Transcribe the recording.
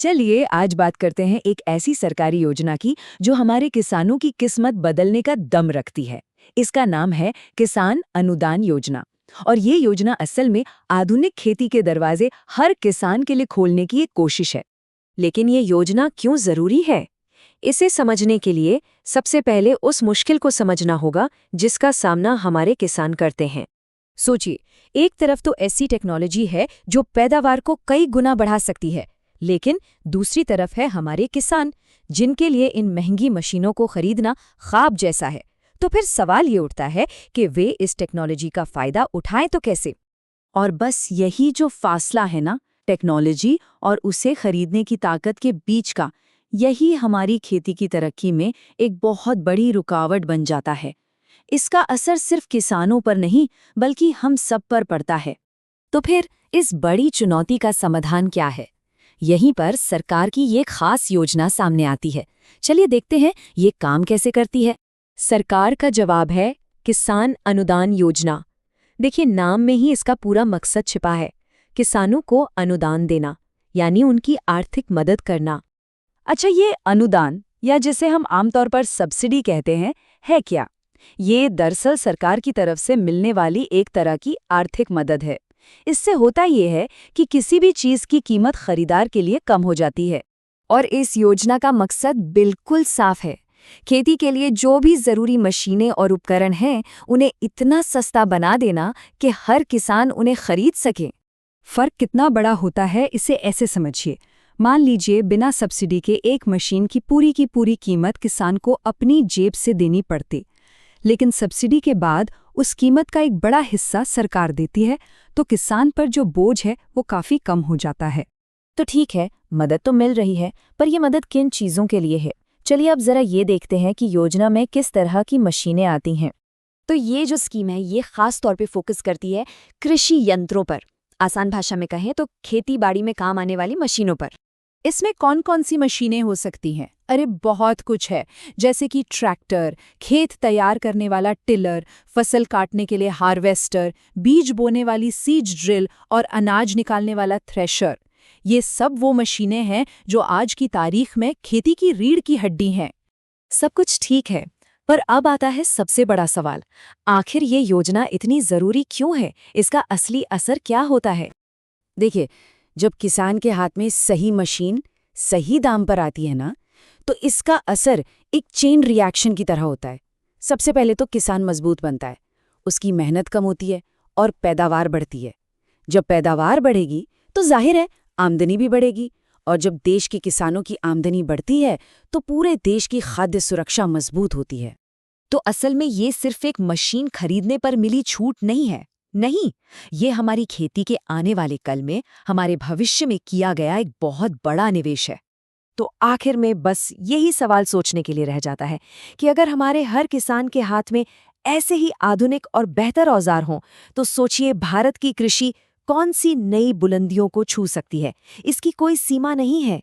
चलिए आज बात करते हैं एक ऐसी सरकारी योजना की जो हमारे किसानों की किस्मत बदलने का दम रखती है। इसका नाम है किसान अनुदान योजना। और ये योजना असल में आधुनिक खेती के दरवाजे हर किसान के लिए खोलने की एक कोशिश है। लेकिन ये योजना क्यों जरूरी है? इसे समझने के लिए सबसे पहले उस मुश्किल को समझना होगा जिसका सामना हमारे किसान करते हैं। सोचिए, एक तरफ तो ऐसी टेक्नोलॉजी है जो पैदावार को कई गुना बढ़ा सकती है, लेकिन दूसरी तरफ है हमारे किसान, जिनके लिए इन महंगी मशीनों को खरीदना ख्वाब जैसा है। तो फिर सवाल ये उठता है कि वे इस टेक्नोलॉजी का फायदा उठाएं तो कैसे? और बस यही जो फासला है ना, टेक्नोलॉजी और उसे खरीदने की ताकत के बीच का, यही हमारी खेती की तरक्की में एक बहुत बड़ी रुकावट बन जाता है। इसका असर सिर्फ किसानों पर नहीं बल्कि हम सब पर पड़ता है। तो फिर इस बड़ी चुनौती का समाधान क्या है? यहीं पर सरकार की ये खास योजना सामने आती है। चलिए देखते हैं ये काम कैसे करती है। सरकार का जवाब है किसान अनुदान योजना। देखिए, नाम में ही इसका पूरा मकसद छिपा है, किसानों को अनुदान देना, यानी उनकी आर्थिक मदद करना। अच्छा, ये अनुदान या जिसे हम आमतौर पर सब्सिडी कहते हैं, है क्या? ये दरअसल सरकार की तरफ से मिलने वाली एक तरह की आर्थिक मदद है। इससे होता ये है कि किसी भी चीज की कीमत खरीदार के लिए कम हो जाती है। और इस योजना का मकसद बिल्कुल साफ है, खेती के लिए जो भी जरूरी मशीनें और उपकरण हैं उन्हें इतना सस्ता बना देना कि हर किसान उन्हें खरीद सके। फर्क कितना बड़ा होता है इसे ऐसे समझिए। मान लीजिए बिना सब्सिडी के एक मशीन की पूरी कीमत किसान को अपनी जेब से देनी पड़ती, लेकिन सब्सिडी के बाद उस कीमत का एक बड़ा हिस्सा सरकार देती है, तो किसान पर जो बोझ है वो काफी कम हो जाता है। तो ठीक है, मदद तो मिल रही है, पर यह मदद किन चीज़ों के लिए है? चलिए अब जरा ये देखते हैं कि योजना में किस तरह की मशीनें आती हैं। तो ये जो स्कीम है ये खास तौर पे फोकस करती है कृषि यंत्रों पर। आसान भाषा में कहें तो खेती बाड़ी में काम आने वाली मशीनों पर। इसमें कौन कौन सी मशीनें हो सकती हैं? अरे बहुत कुछ है, जैसे कि ट्रैक्टर, खेत तैयार करने वाला टिलर, फसल काटने के लिए हार्वेस्टर, बीज बोने वाली सीड ड्रिल और अनाज निकालने वाला थ्रेशर। ये सब वो मशीनें हैं जो आज की तारीख में खेती की रीढ़ की हड्डी हैं। सब कुछ ठीक है, पर अब आता है सबसे बड़ा सवाल। आखिर ये योजना इतनी ज़रूरी क्यों है? इसका असली असर क्या होता है? देखिए, जब किसान के हाथ में सही मशीन सही दाम पर आती है ना, तो इसका असर एक चेन रिएक्शन की तरह होता है। सबसे पहले तो किसान मजबूत बनता है, उसकी मेहनत कम होती है और पैदावार बढ़ती है। जब पैदावार बढ़ेगी तो जाहिर है आमदनी भी बढ़ेगी, और जब देश के किसानों की आमदनी बढ़ती है तो पूरे देश की खाद्य सुरक्षा मजबूत होती है। तो असल में ये सिर्फ एक मशीन खरीदने पर मिली छूट नहीं है। नहीं, ये हमारी खेती के आने वाले कल में, हमारे भविष्य में किया गया एक बहुत बड़ा निवेश है। तो आखिर में बस यही सवाल सोचने के लिए रह जाता है कि अगर हमारे हर किसान के हाथ में ऐसे ही आधुनिक और बेहतर औजार हों, तो सोचिए भारत की कृषि कौन सी नई बुलंदियों को छू सकती है। इसकी कोई सीमा नहीं है।